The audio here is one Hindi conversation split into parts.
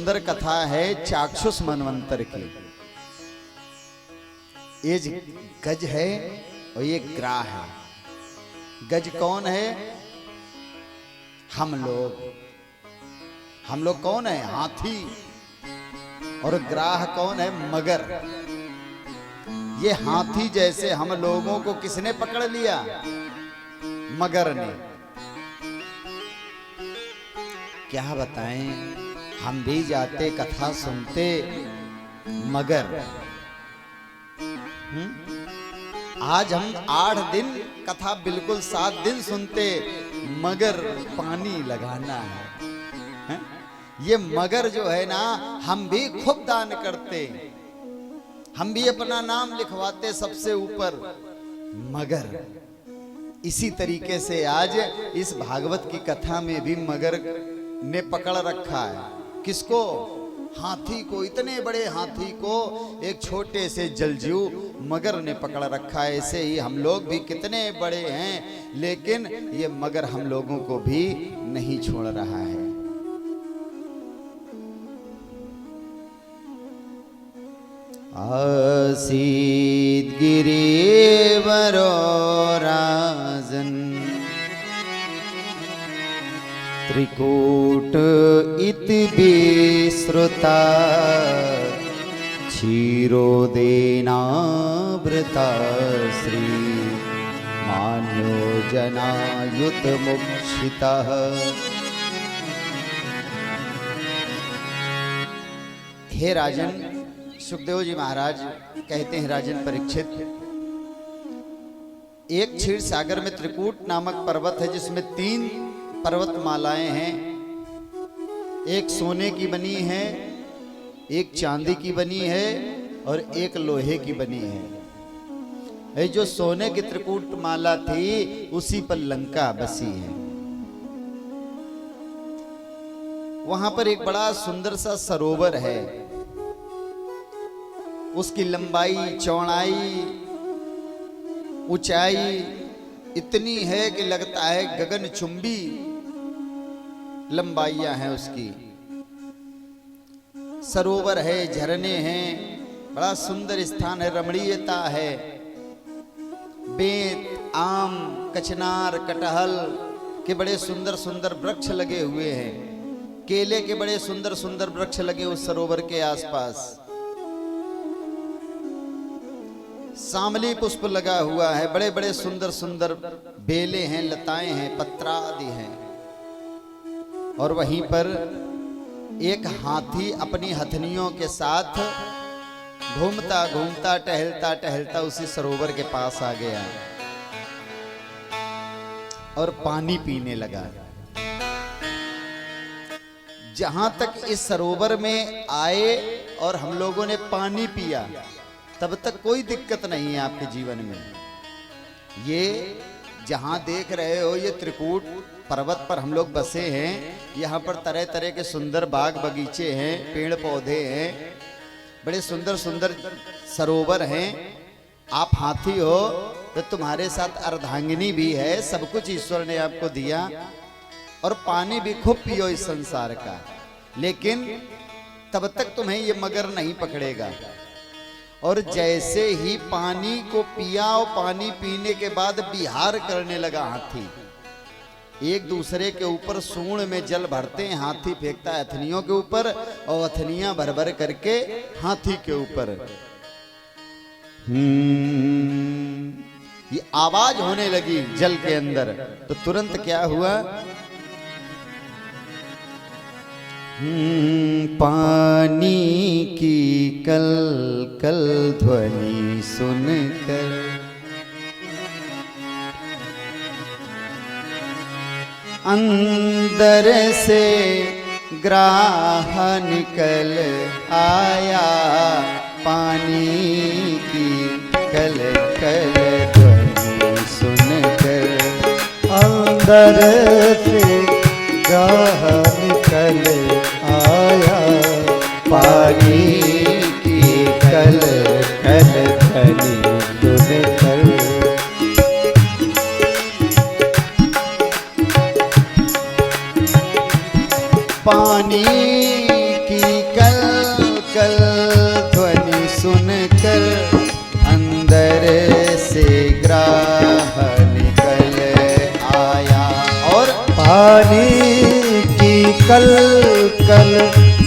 सुंदर कथा है चाक्षुष मनवंतर की। ये गज है और ये ग्राह है। गज कौन है? हम लोग कौन है? हाथी। और ग्राह कौन है? मगर। ये हाथी जैसे हम लोगों को किसने पकड़ लिया? मगर ने। क्या बताएं, हम भी जाते कथा सुनते, मगर आज हम 8 दिन कथा बिल्कुल 7 दिन सुनते, मगर पानी लगाना है। ये मगर जो है ना, हम भी खूब दान करते, हम भी अपना नाम लिखवाते सबसे ऊपर, मगर। इसी तरीके से आज इस भागवत की कथा में भी मगर ने पकड़ रखा है। किसको? हाथी को। इतने बड़े हाथी को एक छोटे से जलजीव मगर ने पकड़ रखा है। ऐसे ही हम लोग भी कितने बड़े हैं, लेकिन ये मगर हम लोगों को भी नहीं छोड़ रहा है। आसीत गिरिवरो राजन त्रिकूट इति विश्रुता क्षीरोदेनावृता श्री मान्यो जनायुत मुक्षितः। हे राजन, सुखदेव जी महाराज कहते हैं, राजन परीक्षित, एक क्षीर सागर में त्रिकूट नामक पर्वत है, जिसमें 3 पर्वतमालाएं हैं। एक सोने की बनी है, एक चांदी की बनी है और एक लोहे की बनी है। ये जो सोने की त्रिकूट माला थी, उसी पर लंका बसी है। वहां पर एक बड़ा सुंदर सा सरोवर है। उसकी लंबाई, चौड़ाई, ऊंचाई इतनी है कि लगता है गगनचुंबी लंबाइयां हैं उसकी। सरोवर है, झरने हैं, बड़ा सुंदर स्थान है, रमणीयता है। बेंत, आम, कचनार, कटहल के बड़े सुंदर सुंदर वृक्ष लगे हुए हैं। केले के बड़े सुंदर सुंदर वृक्ष लगे उस सरोवर के आसपास। सामली पुष्प लगा हुआ है, बड़े बड़े सुंदर सुंदर बेले हैं, लताएं हैं, पत्रा आदि हैं। और वहीं पर एक हाथी अपनी हथनियों के साथ घूमता घूमता, टहलता टहलता उसी सरोवर के पास आ गया और पानी पीने लगा। जहां तक इस सरोवर में आए और हम लोगों ने पानी पिया, तब तक कोई दिक्कत नहीं है आपके जीवन में। ये जहां देख रहे हो, ये त्रिकूट पर्वत पर हम लोग बसे हैं। यहाँ पर तरह तरह के सुंदर बाग बगीचे हैं, पेड़ पौधे हैं, बड़े सुंदर सुंदर सरोवर हैं। आप हाथी हो तो तुम्हारे साथ अर्धांगिनी भी है। सब कुछ ईश्वर ने आपको दिया और पानी भी खूब पियो इस संसार का, लेकिन तब तक तुम्हें ये मगर नहीं पकड़ेगा। और जैसे ही पानी को पिया और पानी पीने के बाद विहार करने लगा हाथी। एक दूसरे के ऊपर सूंड में जल भरते हैं, हाथी फेंकता है अथनियों के ऊपर और अथनियां भर भर करके हाथी के ऊपर। ये आवाज होने लगी जल के अंदर। तो तुरंत क्या हुआ? पानी की कल कल ध्वनि सुनकर अंदर से ग्राह निकल आया। पानी की कल कल ध्वनि सुनकर अंदर से ग्राह निकल आया। पानी की कल कल ध्वनि सुनकर पानी की कल कल ध्वनि सुनकर अंदर से ग्राह निकल आया। और पानी की कल कल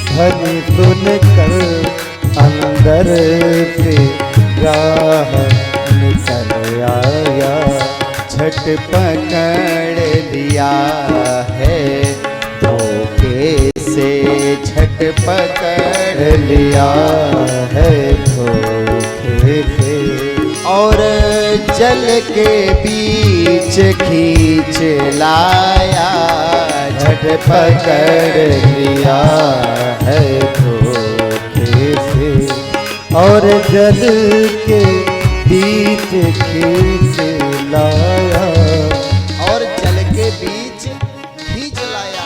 ध्वनि सुनकर अंदर से ग्राह निकल आया। झट पकड़ लिया है धोखे से, झट पकड़ लिया है धोखे से। और जल के बीच खींच लाया, झट पकड़ लिया है धोखे से। और जल के बीच खींच लाया, और जल के बीच खींच लाया।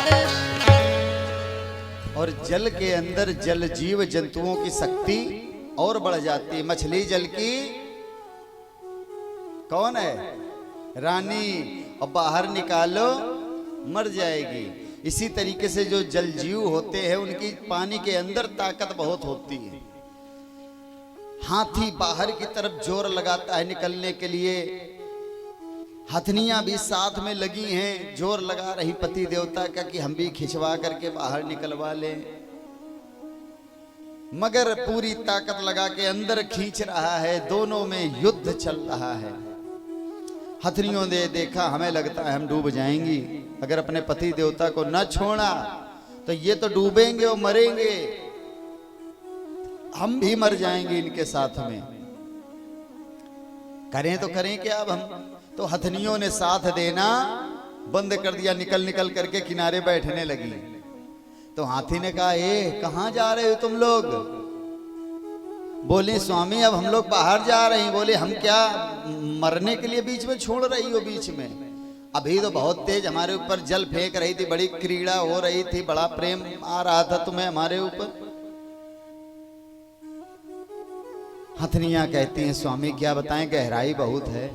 और जल के अंदर जल जीव जंतुओं की शक्ति और बढ़ जाती है। मछली जल की कौन है? रानी, और बाहर निकालो मर जाएगी। इसी तरीके से जो जल जीव होते हैं उनकी पानी के अंदर ताकत बहुत होती है। हाथी बाहर की तरफ जोर लगाता है निकलने के लिए, हथनियां भी साथ में लगी हैं, जोर लगा रही पति देवता का कि हम भी खिंचवा करके बाहर निकलवा लें, मगर पूरी ताकत लगा के अंदर खींच रहा है। दोनों में युद्ध चल रहा है। हथनियों ने देखा हमें लगता है हम डूब जाएंगी, अगर अपने पति देवता को न छोड़ा तो ये तो डूबेंगे और मरेंगे, हम भी मर जाएंगे इनके साथ में। करें तो करें क्या अब हम? तो हथनियों ने साथ देना बंद कर दिया, निकल निकल करके किनारे बैठने लगी। तो हाथी ने कहा, ए कहां जा रहे हो तुम लोग? बोले स्वामी अब हम लोग बाहर जा रहे हैं। बोले हम क्या मरने के लिए बीच में छोड़ रही हो? बीच में अभी तो बहुत तेज हमारे ऊपर जल फेंक रही थी, बड़ी क्रीड़ा हो रही थी, बड़ा प्रेम आ रहा था तुम्हें हमारे ऊपर। हथनियां कहती हैं स्वामी क्या बताएं, गहराई बहुत है,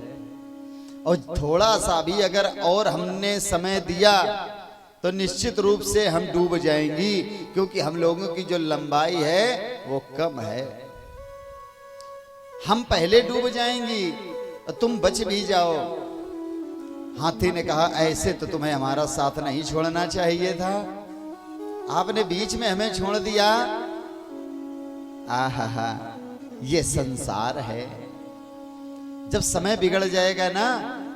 और थोड़ा सा भी अगर और हमने समय दिया तो निश्चित रूप से हम डूब जाएंगी, क्योंकि हम लोगों की जो लंबाई है वो कम है। हम पहले डूब जाएंगी और तुम बच भी जाओ। हाथी ने कहा, ऐसे तो तुम्हें हमारा साथ नहीं छोड़ना चाहिए था, आपने बीच में हमें छोड़ दिया। आहा, ये संसार है, जब समय बिगड़ जाएगा ना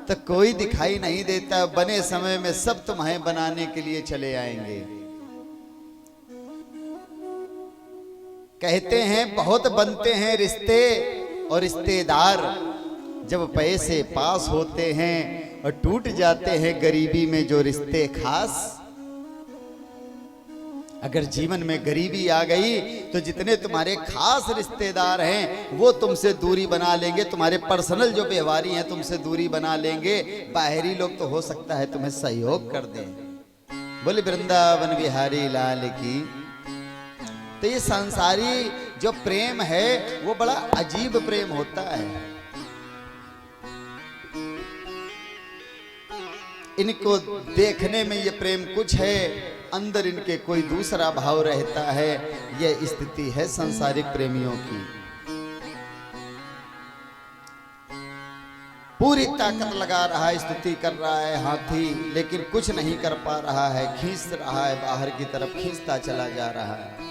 तो कोई दिखाई नहीं देता, बने समय में सब तुम्हें बनाने के लिए चले आएंगे। कहते हैं बहुत बनते हैं रिश्ते और रिश्तेदार, जब पैसे पास होते हैं और टूट जाते हैं गरीबी में जो रिश्ते खास। अगर जीवन में गरीबी आ गई तो जितने तुम्हारे खास रिश्तेदार हैं वो तुमसे दूरी बना लेंगे, तुम्हारे पर्सनल जो व्यवहारी हैं तुमसे दूरी बना लेंगे। बाहरी लोग तो हो सकता है तुम्हें सहयोग कर दें। बोले वृंदावन बिहारी लाल की। तो ये संसारी जो प्रेम है वो बड़ा अजीब प्रेम होता है। इनको देखने में ये प्रेम कुछ है, अंदर इनके कोई दूसरा भाव रहता है। यह स्थिति है संसारिक प्रेमियों की। पूरी ताकत लगा रहा है, स्तुति कर रहा है हाथी, लेकिन कुछ नहीं कर पा रहा है, खींच रहा है बाहर की तरफ, खींचता चला जा रहा है।